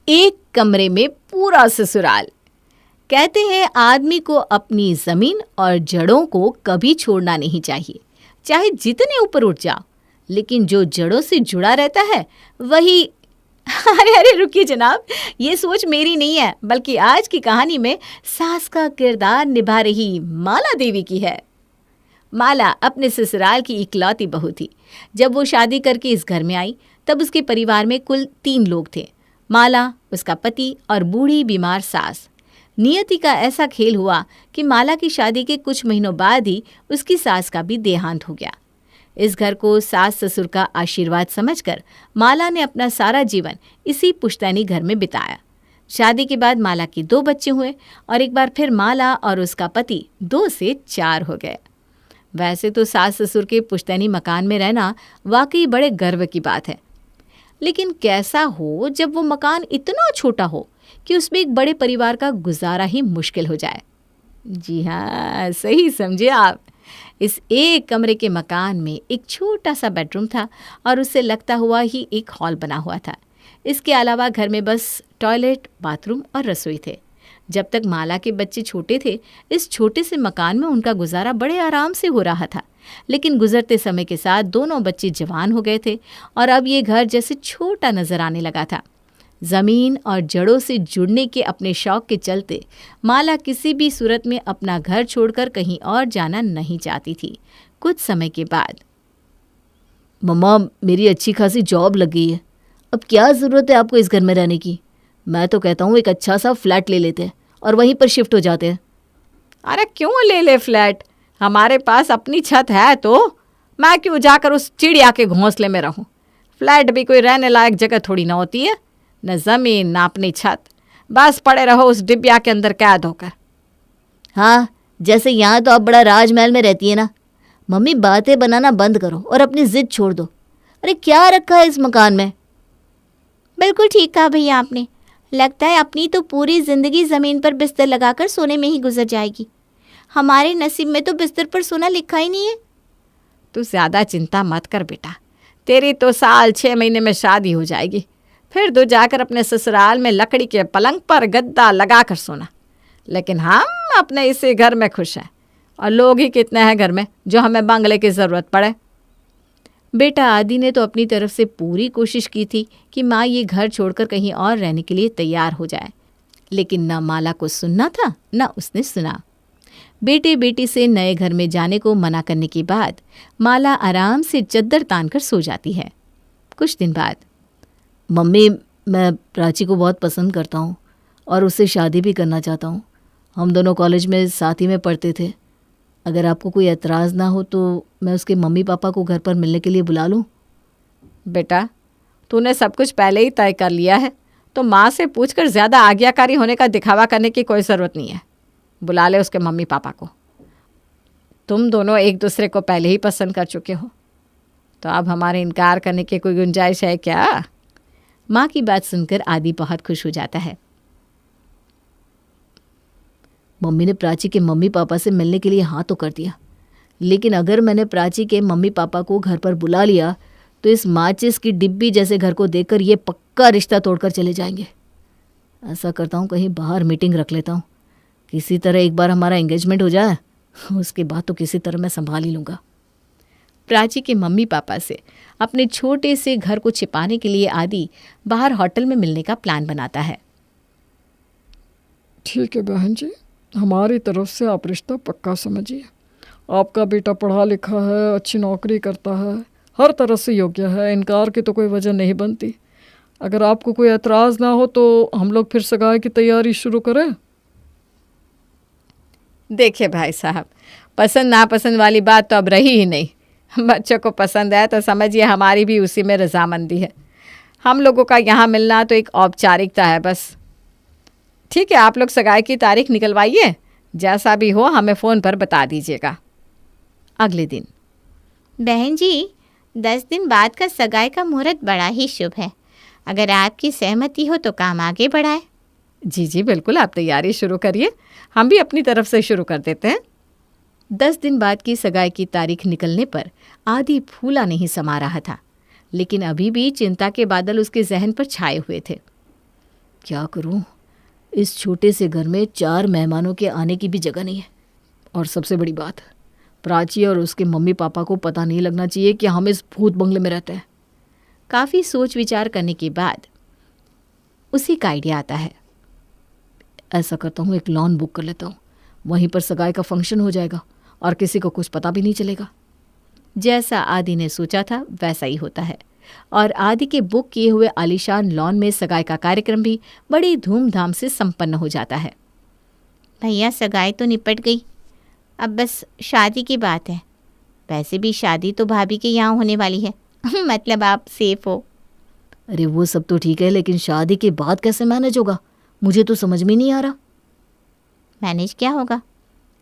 एक कमरे में पूरा ससुराल। कहते हैं आदमी को अपनी जमीन और जड़ों को कभी छोड़ना नहीं चाहिए, चाहे जितने ऊपर उठ जाओ, लेकिन जो जड़ों से जुड़ा रहता है वही अरे अरे रुकिए जनाब, ये सोच मेरी नहीं है, बल्कि आज की कहानी में सास का किरदार निभा रही माला देवी की है। माला अपने ससुराल की इकलौती बहू थी। जब वो शादी करके इस घर में आई तब उसके परिवार में कुल 3 लोग थे, माला, उसका पति और बूढ़ी बीमार सास। नियति का ऐसा खेल हुआ कि माला की शादी के कुछ महीनों बाद ही उसकी सास का भी देहांत हो गया। इस घर को सास ससुर का आशीर्वाद समझकर माला ने अपना सारा जीवन इसी पुश्तैनी घर में बिताया। शादी के बाद माला के 2 बच्चे हुए और एक बार फिर माला और उसका पति 2 से 4 हो गए। वैसे तो सास ससुर के पुश्तैनी मकान में रहना वाकई बड़े गर्व की बात है, लेकिन कैसा हो जब वो मकान इतना छोटा हो कि उसमें एक बड़े परिवार का गुजारा ही मुश्किल हो जाए। जी हाँ, सही समझे आप। इस एक कमरे के मकान में एक छोटा सा बेडरूम था और उससे लगता हुआ ही एक हॉल बना हुआ था। इसके अलावा घर में बस टॉयलेट, बाथरूम और रसोई थे। जब तक माला के बच्चे छोटे थे, इस छोटे से मकान में उनका गुजारा बड़े आराम से हो रहा था। लेकिन गुजरते समय के साथ दोनों बच्चे जवान हो गए थे और अब ये घर जैसे छोटा नजर आने लगा था। ज़मीन और जड़ों से जुड़ने के अपने शौक के चलते माला किसी भी सूरत में अपना घर छोड़कर कहीं और जाना नहीं चाहती थी। कुछ समय के बाद, मम्मा, मेरी अच्छी खासी जॉब लग गई है, अब क्या ज़रूरत है आपको इस घर में रहने की? मैं तो कहता हूँ एक अच्छा सा फ्लैट ले लेते हैं और वहीं पर शिफ्ट हो जाते हैं। अरे क्यों ले ले फ्लैट, हमारे पास अपनी छत है तो मैं क्यों जाकर उस चिड़िया के घोंसले में रहूं। फ्लैट भी कोई रहने लायक जगह थोड़ी ना होती है, न ज़मीन न अपनी छत, बस पड़े रहो उस डिब्बिया के अंदर कैद होकर। हाँ, जैसे यहाँ तो आप बड़ा राजमहल में रहती है ना। मम्मी, बातें बनाना बंद करो और अपनी जिद छोड़ दो। अरे क्या रखा है इस मकान में? बिल्कुल ठीक कहा भैया आपने। लगता है अपनी तो पूरी ज़िंदगी ज़मीन पर बिस्तर लगाकर सोने में ही गुजर जाएगी। हमारे नसीब में तो बिस्तर पर सोना लिखा ही नहीं है। तू ज़्यादा चिंता मत कर बेटा, तेरी तो साल 6 महीने में शादी हो जाएगी, फिर तू जाकर अपने ससुराल में लकड़ी के पलंग पर गद्दा लगा कर सोना। लेकिन हम अपने इसी घर में खुश हैं, और लोग ही कितने हैं घर में जो हमें बंगले की ज़रूरत पड़े। बेटा आदि ने तो अपनी तरफ से पूरी कोशिश की थी कि माँ ये घर छोड़कर कहीं और रहने के लिए तैयार हो जाए, लेकिन न माला को सुनना था न उसने सुना। बेटे बेटी से नए घर में जाने को मना करने के बाद माला आराम से चद्दर तानकर सो जाती है। कुछ दिन बाद, मम्मी, मैं प्राची को बहुत पसंद करता हूँ और उससे शादी भी करना चाहता हूँ। हम दोनों कॉलेज में साथ ही में पढ़ते थे। अगर आपको कोई एतराज़ ना हो तो मैं उसके मम्मी पापा को घर पर मिलने के लिए बुला लूँ। बेटा, तूने सब कुछ पहले ही तय कर लिया है, तो माँ से पूछकर ज़्यादा आज्ञाकारी होने का दिखावा करने की कोई ज़रूरत नहीं है। बुला ले उसके मम्मी पापा को। तुम दोनों एक दूसरे को पहले ही पसंद कर चुके हो, तो अब हमारे इनकार करने की कोई गुंजाइश है क्या? माँ की बात सुनकर आदि बहुत खुश हो जाता है। मम्मी ने प्राची के मम्मी पापा से मिलने के लिए हाँ तो कर दिया, लेकिन अगर मैंने प्राची के मम्मी पापा को घर पर बुला लिया तो इस माचिस की डिब्बी जैसे घर को देखकर ये पक्का रिश्ता तोड़कर चले जाएंगे। ऐसा करता हूँ, कहीं बाहर मीटिंग रख लेता हूँ, किसी तरह एक बार हमारा एंगेजमेंट हो जाए, उसके बाद तो किसी तरह मैं संभाल ही लूँगा। प्राची के मम्मी पापा से अपने छोटे से घर को छिपाने के लिए आदि बाहर होटल में मिलने का प्लान बनाता है। ठीक है बहन जी, हमारी तरफ से आप रिश्ता पक्का समझिए। आपका बेटा पढ़ा लिखा है, अच्छी नौकरी करता है, हर तरह से योग्य है, इनकार की तो कोई वजह नहीं बनती। अगर आपको कोई एतराज़ ना हो तो हम लोग फिर सगाई की तैयारी शुरू करें। देखिए भाई साहब, पसंद नापसंद वाली बात तो अब रही ही नहीं। बच्चों को पसंद है तो समझिए हमारी भी उसी में रजामंदी है। हम लोगों का यहाँ मिलना तो एक औपचारिकता है बस। ठीक है, आप लोग सगाई की तारीख निकलवाइए, जैसा भी हो हमें फ़ोन पर बता दीजिएगा। अगले दिन, बहन जी, 10 दिन बाद का सगाई का मुहूर्त बड़ा ही शुभ है। अगर आपकी सहमति हो तो काम आगे बढ़ाएं। जी जी बिल्कुल, आप तैयारी शुरू करिए, हम भी अपनी तरफ से शुरू कर देते हैं। 10 दिन बाद की सगाई की तारीख निकलने पर आदि फूला नहीं समा रहा था, लेकिन अभी भी चिंता के बादल उसके जहन पर छाए हुए थे। क्या करूं? इस छोटे से घर में 4 मेहमानों के आने की भी जगह नहीं है। और सबसे बड़ी बात, प्राची और उसके मम्मी पापा को पता नहीं लगना चाहिए कि हम इस भूत बंगले में रहते हैं। काफ़ी सोच विचार करने के बाद उसी का आइडिया आता है। ऐसा करता हूँ, एक लॉन बुक कर लेता हूँ, वहीं पर सगाई का फंक्शन हो जाएगा और किसी को कुछ पता भी नहीं चलेगा। जैसा आदि ने सोचा था वैसा ही होता है और आदि के बुक किए हुए आलीशान लॉन में सगाई का कार्यक्रम भी बड़ी धूमधाम से संपन्न हो जाता है। भैया सगाई तो निपट गई, अब बस शादी की बात है। वैसे भी शादी तो भाभी के यहाँ होने वाली है मतलब आप सेफ हो। अरे वो सब तो ठीक है, लेकिन शादी के बाद कैसे मैनेज होगा? मुझे तो समझ में नहीं आ रहा। मैनेज क्या होगा,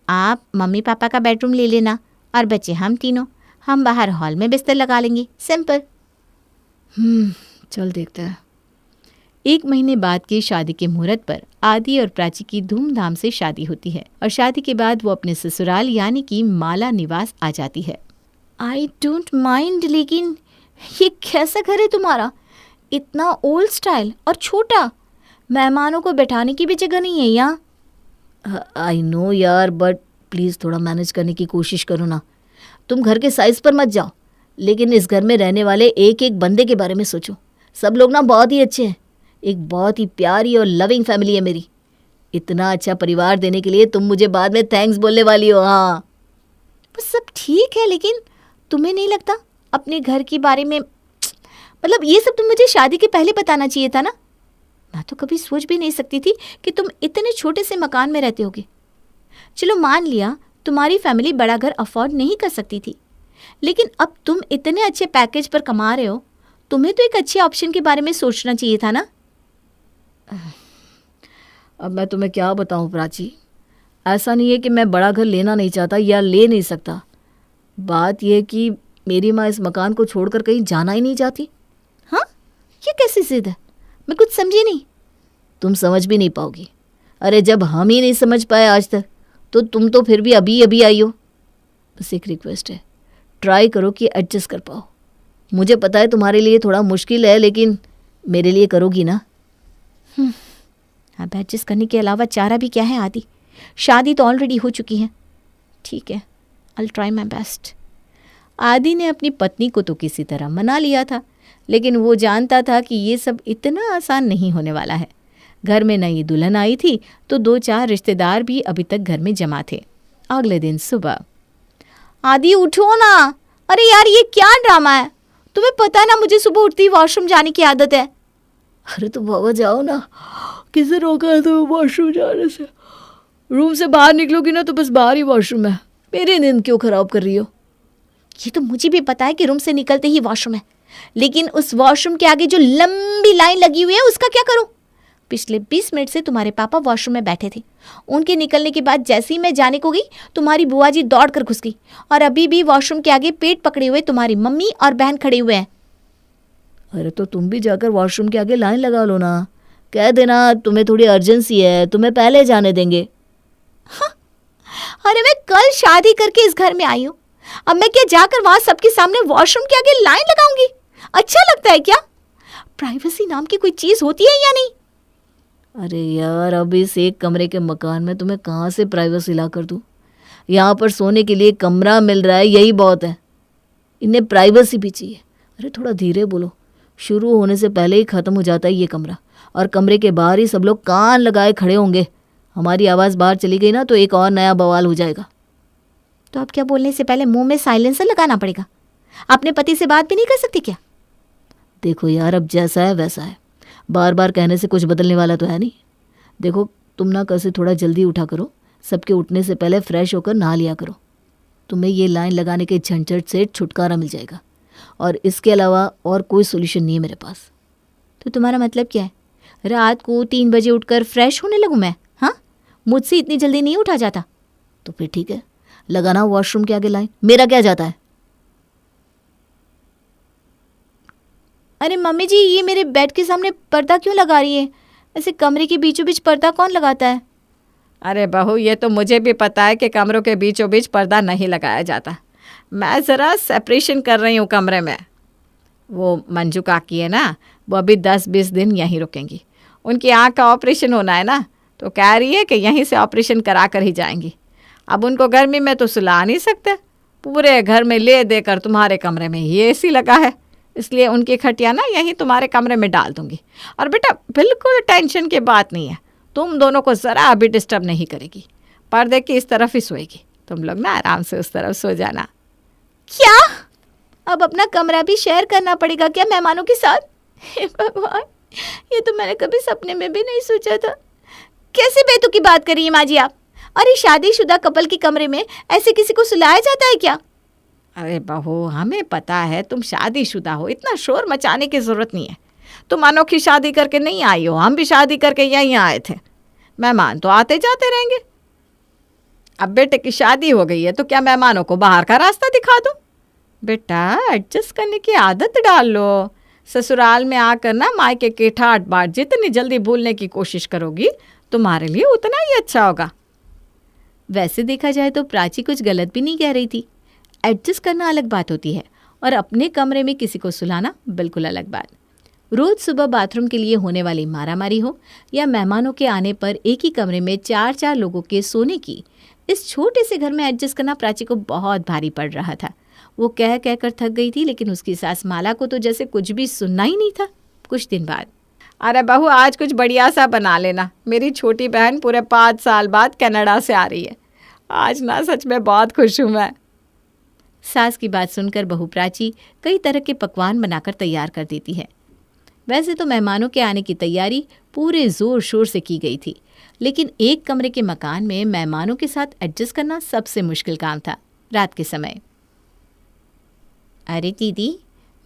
आप मम्मी पापा का बेडरूम ले लेना और बच्चे हम तीनों, हम बाहर हॉल में बिस्तर लगा लेंगे, सिंपल। चल देखते हैं। 1 महीने बाद की शादी के मुहूर्त पर आदि और प्राची की धूमधाम से शादी होती है और शादी के बाद वो अपने ससुराल यानी कि माला निवास आ जाती है। आई डोंट माइंड, लेकिन ये कैसा घर है तुम्हारा? इतना ओल्ड स्टाइल और छोटा, मेहमानों को बैठाने की भी जगह नहीं है यहाँ। आई नो यार, बट प्लीज़ थोड़ा मैनेज करने की कोशिश करो ना। तुम घर के साइज़ पर मत जाओ, लेकिन इस घर में रहने वाले एक एक बंदे के बारे में सोचो। सब लोग ना बहुत ही अच्छे हैं। एक बहुत ही प्यारी और लविंग फैमिली है मेरी। इतना अच्छा परिवार देने के लिए तुम मुझे बाद में थैंक्स बोलने वाली हो। हाँ, वो सब ठीक है, लेकिन तुम्हें नहीं लगता अपने घर के बारे में, मतलब ये सब तुम मुझे शादी के पहले बताना चाहिए था ना। मैं तो कभी सोच भी नहीं सकती थी कि तुम इतने छोटे से मकान में रहते होगे। चलो मान लिया तुम्हारी फैमिली बड़ा घर अफोर्ड नहीं कर सकती थी, लेकिन अब तुम इतने अच्छे पैकेज पर कमा रहे हो, तुम्हें तो एक अच्छे ऑप्शन के बारे में सोचना चाहिए था ना। अब मैं तुम्हें क्या बताऊं प्राची, ऐसा नहीं है कि मैं बड़ा घर लेना नहीं चाहता या ले नहीं सकता। बात यह कि मेरी माँ इस मकान को छोड़कर कहीं जाना ही नहीं चाहती। हाँ, ये कैसी जिद है? मैं कुछ समझी नहीं। तुम समझ भी नहीं पाओगी। अरे जब हम ही नहीं समझ पाए आज तक, तो तुम तो फिर भी अभी अभी आई हो। बस एक रिक्वेस्ट है, ट्राई करो कि एडजस्ट कर पाओ। मुझे पता है तुम्हारे लिए थोड़ा मुश्किल है, लेकिन मेरे लिए करोगी ना? अब एडजस्ट करने के अलावा चारा भी क्या है आदि? शादी तो ऑलरेडी हो चुकी है। ठीक है, आई ट्राई माई बेस्ट। आदि ने अपनी पत्नी को तो किसी तरह मना लिया था, लेकिन वो जानता था कि ये सब इतना आसान नहीं होने वाला है। घर में नई दुल्हन आई थी तो 2-4 रिश्तेदार भी अभी तक घर में जमा थे। अगले दिन सुबह, आदि उठो ना। अरे यार ये क्या ड्रामा है? तुम्हें पता है ना मुझे सुबह उठती ही वॉशरूम जाने की आदत है। अरे तो बाबा जाओ ना, किसे रोका है तो वॉशरूम जाने से? रूम से बाहर निकलोगी ना तो बस बाहर ही वॉशरूम है। मेरी नींद क्यों खराब कर रही हो? ये तो मुझे भी पता है कि रूम से निकलते ही वॉशरूम है, लेकिन उस वॉशरूम के आगे जो लंबी लाइन लगी हुई है उसका क्या करूं? पिछले 20 मिनट से तुम्हारे पापा वॉशरूम में बैठे थे। उनके निकलने के बाद जैसे ही मैं जाने को गई, तुम्हारी बुआ जी दौड़ कर घुस गई और अभी भी वॉशरूम के आगे पेट पकड़े हुए तुम्हारी मम्मी और बहन खड़े हुए हैं। अरे तो तुम भी जाकर वॉशरूम के आगे लाइन लगा लो ना। कह देना तुम्हें थोड़ी अर्जेंसी है, तुम्हें पहले जाने देंगे। हाँ, अरे मैं कल शादी करके इस घर में आई हूँ, अब मैं क्या जाकर वहां सबके सामने वॉशरूम के आगे लाइन लगाऊंगी? अच्छा लगता है क्या? प्राइवेसी नाम की कोई चीज होती है या नहीं? अरे यार, अब इस एक कमरे के मकान में तुम्हें कहाँ से प्राइवेसी ला कर दूँ? यहाँ पर सोने के लिए कमरा मिल रहा है, यही बहुत है। इन्हें प्राइवेसी भी चाहिए। अरे थोड़ा धीरे बोलो, शुरू होने से पहले ही ख़त्म हो जाता है ये कमरा, और कमरे के बाहर ही सब लोग कान लगाए खड़े होंगे। हमारी आवाज़ बाहर चली गई ना तो एक और नया बवाल हो जाएगा। तो अब क्या बोलने से पहले मुंह में साइलेंसर लगाना पड़ेगा? अपने पति से बात भी नहीं कर सकती क्या? देखो यार, अब जैसा है वैसा है, बार बार कहने से कुछ बदलने वाला तो है नहीं। देखो तुम ना कल से थोड़ा जल्दी उठा करो, सबके उठने से पहले फ्रेश होकर नहा लिया करो। तुम्हें ये लाइन लगाने के झंझट से छुटकारा मिल जाएगा, और इसके अलावा और कोई सोल्यूशन नहीं है मेरे पास। तो तुम्हारा मतलब क्या है? रात को 3 बजे उठकर फ्रेश होने लगूं मैं? हाँ, मुझसे इतनी जल्दी नहीं उठा जाता। तो फिर ठीक है, लगाना वॉशरूम के आगे लाइन, मेरा क्या जाता है। अरे मम्मी जी, ये मेरे बेड के सामने पर्दा क्यों लगा रही है? ऐसे कमरे के बीचों बीच पर्दा कौन लगाता है? अरे बहू, ये तो मुझे भी पता है कि कमरों के बीचों बीच पर्दा नहीं लगाया जाता। मैं ज़रा सेपरेशन कर रही हूँ कमरे में। वो मंजू काकी है ना, वो अभी 10-20 दिन यहीं रुकेंगी। उनकी आँख का ऑपरेशन होना है ना, तो कह रही है कि यहीं से ऑपरेशन करा कर ही जाएंगी। अब उनको गर्मी में तो सुला नहीं सकते, पूरे घर में ले देकर तुम्हारे कमरे में ही एसी लगा है, इसलिए उनकी खटिया ना यहीं तुम्हारे कमरे में डाल दूंगी। और बेटा बिल्कुल टेंशन की बात नहीं है, तुम दोनों को ज़रा भी डिस्टर्ब नहीं करेगी, पर्दे की इस तरफ ही सोएगी, तुम लोग ना आराम से उस तरफ सो जाना। क्या अब अपना कमरा भी शेयर करना पड़ेगा क्या मेहमानों के साथ? हे भगवान, ये तो मैंने कभी सपने में भी नहीं सोचा था। कैसे बेतुकी बात कर रही हैं माँ जी आप? अरे शादीशुदा कपल के कमरे में ऐसे किसी को सुलाया जाता है क्या? अरे बहू, हमें पता है तुम शादीशुदा हो, इतना शोर मचाने की ज़रूरत नहीं है। तुम अनोखी शादी करके नहीं आई हो, हम भी शादी करके यहीं आए थे, मेहमान तो आते जाते रहेंगे। अब बेटे की शादी हो गई है तो क्या मेहमानों को बाहर का रास्ता दिखा दो? बेटा एडजस्ट करने की आदत डाल लो। ससुराल में आकर ना मायके के ठाट बाट जितनी जल्दी भूलने की कोशिश करोगी तुम्हारे लिए उतना ही अच्छा होगा। वैसे देखा जाए तो प्राची कुछ गलत भी नहीं कह रही थी। एडजस्ट करना अलग बात होती है और अपने कमरे में किसी को सुलाना बिल्कुल अलग बात। रोज़ सुबह बाथरूम के लिए होने वाली मारामारी हो या मेहमानों के आने पर एक ही कमरे में 4-4 लोगों के सोने की, इस छोटे से घर में एडजस्ट करना प्राची को बहुत भारी पड़ रहा था। वो कह कह कर थक गई थी, लेकिन उसकी सास माला को तो जैसे कुछ भी सुनना ही नहीं था। कुछ दिन बाद, अरे बहू आज कुछ बढ़िया सा बना लेना, मेरी छोटी बहन पूरे 5 साल बाद कनाडा से आ रही है, आज ना सच में बहुत खुश हूँ मैं। सास की बात सुनकर बहू प्राची कई तरह के पकवान बनाकर तैयार कर देती है। वैसे तो मेहमानों के आने की तैयारी पूरे ज़ोर शोर से की गई थी, लेकिन एक कमरे के मकान में मेहमानों के साथ एडजस्ट करना सबसे मुश्किल काम था रात के समय। अरे दीदी,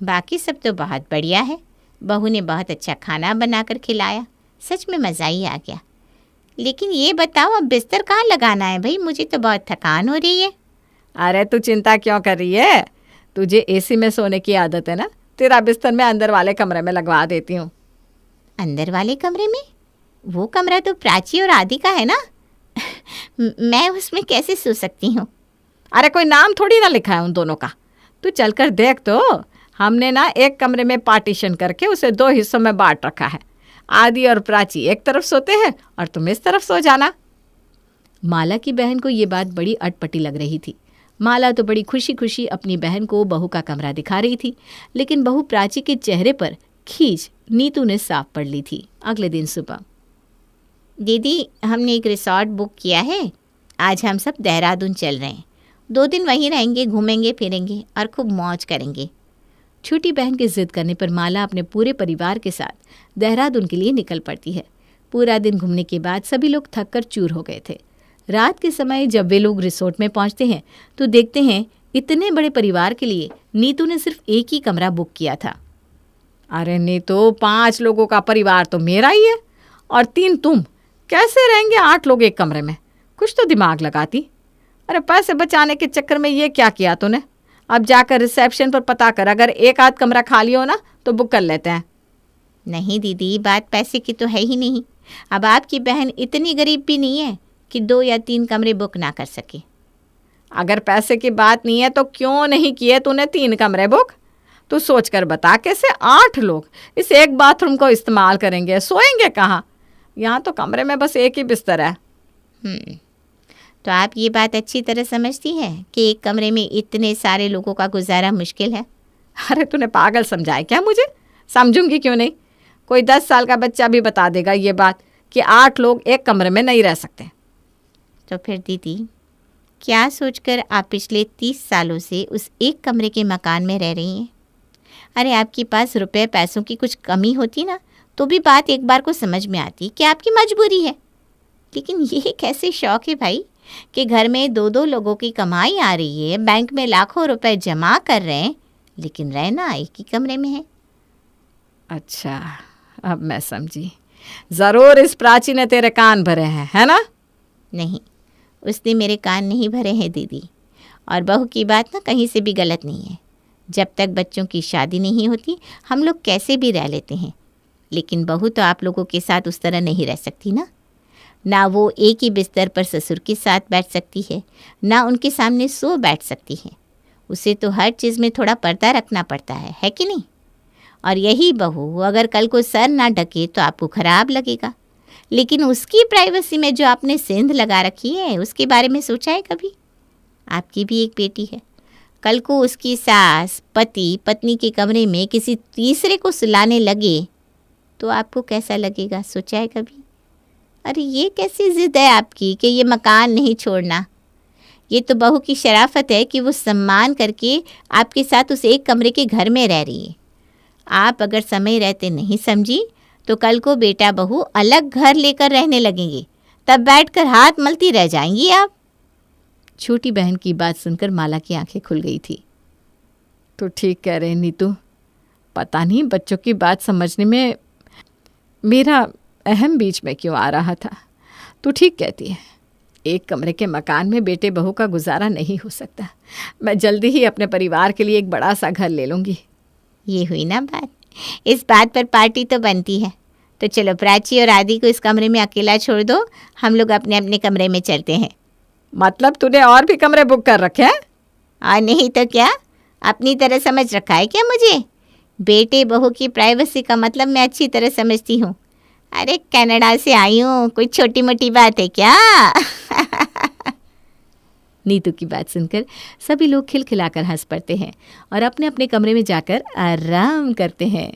बाकी सब तो बहुत बढ़िया है, बहू ने बहुत अच्छा खाना बनाकर खिलाया, सच में मज़ा ही आ गया। लेकिन ये बताओ अब बिस्तर कहाँ लगाना है भाई, मुझे तो बहुत थकान हो रही है। अरे तू चिंता क्यों कर रही है, तुझे एसी में सोने की आदत है ना, तेरा बिस्तर मैं अंदर वाले कमरे में लगवा देती हूँ। अंदर वाले कमरे में? वो कमरा तो प्राची और आदि का है ना मैं उसमें कैसे सो सकती हूँ? अरे कोई नाम थोड़ी ना लिखा है उन दोनों का, तू चलकर देख तो। हमने ना एक कमरे में पार्टीशन करके उसे 2 हिस्सों में बांट रखा है। आदि और प्राची एक तरफ सोते हैं और तुम इस तरफ सो जाना। माला की बहन को ये बात बड़ी अटपटी लग रही थी। माला तो बड़ी खुशी खुशी अपनी बहन को बहू का कमरा दिखा रही थी, लेकिन बहू प्राची के चेहरे पर खींच नीतू ने साफ पढ़ ली थी। अगले दिन सुबह, दीदी हमने एक रिसॉर्ट बुक किया है, आज हम सब देहरादून चल रहे हैं, 2 दिन वहीं रहेंगे, घूमेंगे फिरेंगे और खूब मौज करेंगे। छोटी बहन के जिद करने पर माला अपने पूरे परिवार के साथ देहरादून के लिए निकल पड़ती है। पूरा दिन घूमने के बाद सभी लोग थक कर चूर हो गए थे। रात के समय जब वे लोग रिसोर्ट में पहुंचते हैं तो देखते हैं इतने बड़े परिवार के लिए नीतू ने सिर्फ एक ही कमरा बुक किया था। अरे नीतू, 5 लोगों का परिवार तो मेरा ही है और 3 तुम, कैसे रहेंगे 8 लोग एक कमरे में? कुछ तो दिमाग लगाती। अरे पैसे बचाने के चक्कर में ये क्या किया तूने? अब जाकर रिसेप्शन पर पता कर, अगर एक आध कमरा खाली हो ना तो बुक कर लेते हैं। नहीं दीदी, बात पैसे की तो है ही नहीं। अब आपकी बहन इतनी गरीब भी नहीं है कि 2 या 3 कमरे बुक ना कर सके। अगर पैसे की बात नहीं है तो क्यों नहीं किए तूने 3 कमरे बुक? तू सोच कर बता, कैसे 8 लोग इस एक बाथरूम को इस्तेमाल करेंगे? सोएंगे कहाँ? यहाँ तो कमरे में बस एक ही बिस्तर है। तो आप ये बात अच्छी तरह समझती हैं कि एक कमरे में इतने सारे लोगों का गुजारा मुश्किल है। अरे तूने पागल समझाया क्या मुझे? समझूंगी क्यों नहीं, कोई 10 साल का बच्चा भी बता देगा ये बात कि 8 लोग एक कमरे में नहीं रह सकते। तो फिर दीदी, क्या सोचकर आप पिछले 30 सालों से उस एक कमरे के मकान में रह रही हैं? अरे आपके पास रुपए पैसों की कुछ कमी होती ना तो भी बात एक बार को समझ में आती कि आपकी मजबूरी है। लेकिन ये कैसे शौक है भाई कि घर में 2-2 लोगों की कमाई आ रही है, बैंक में लाखों रुपए जमा कर रहे हैं, लेकिन रहना एक ही कमरे में है। अच्छा, अब मैं समझी। ज़रूर इस प्राची ने तेरे कान भरे हैं, है ना? नहीं, उसने मेरे कान नहीं भरे हैं दीदी। और बहू की बात ना कहीं से भी गलत नहीं है। जब तक बच्चों की शादी नहीं होती हम लोग कैसे भी रह लेते हैं, लेकिन बहू तो आप लोगों के साथ उस तरह नहीं रह सकती ना वो एक ही बिस्तर पर ससुर के साथ बैठ सकती है, ना उनके सामने सो बैठ सकती है। उसे तो हर चीज़ में थोड़ा पर्दा रखना पड़ता है कि नहीं? और यही बहू अगर कल को सर ना ढके तो आपको खराब लगेगा। लेकिन उसकी प्राइवेसी में जो आपने सेंध लगा रखी है उसके बारे में सोचा है कभी? आपकी भी एक बेटी है, कल को उसकी सास पति पत्नी के कमरे में किसी तीसरे को सुलाने लगे तो आपको कैसा लगेगा, सोचा है कभी? अरे ये कैसी ज़िद है आपकी कि ये मकान नहीं छोड़ना? ये तो बहू की शराफत है कि वो सम्मान करके आपके साथ उस एक कमरे के घर में रह रही है। आप अगर समय रहते नहीं समझी तो कल को बेटा बहू अलग घर लेकर रहने लगेंगे, तब बैठकर हाथ मलती रह जाएंगी आप। छोटी बहन की बात सुनकर माला की आंखें खुल गई थी। तो ठीक कह रहे नीतू, पता नहीं बच्चों की बात समझने में मेरा अहम बीच में क्यों आ रहा था। तू ठीक कहती है, एक कमरे के मकान में बेटे बहू का गुजारा नहीं हो सकता। मैं जल्दी ही अपने परिवार के लिए एक बड़ा सा घर ले लूँगी। ये हुई ना बात, इस बात पर पार्टी तो बनती है। तो चलो प्राची और आदि को इस कमरे में अकेला छोड़ दो, हम लोग अपने अपने कमरे में चलते हैं। मतलब तूने और भी कमरे बुक कर रखे हैं? और नहीं तो क्या, अपनी तरह समझ रखा है क्या मुझे? बेटे बहू की प्राइवेसी का मतलब मैं अच्छी तरह समझती हूँ। अरे कनाडा से आई हूँ, कोई छोटी मोटी बात है क्या? नीतू की बात सुनकर सभी लोग खिलखिलाकर हंस पड़ते हैं और अपने अपने कमरे में जाकर आराम करते हैं।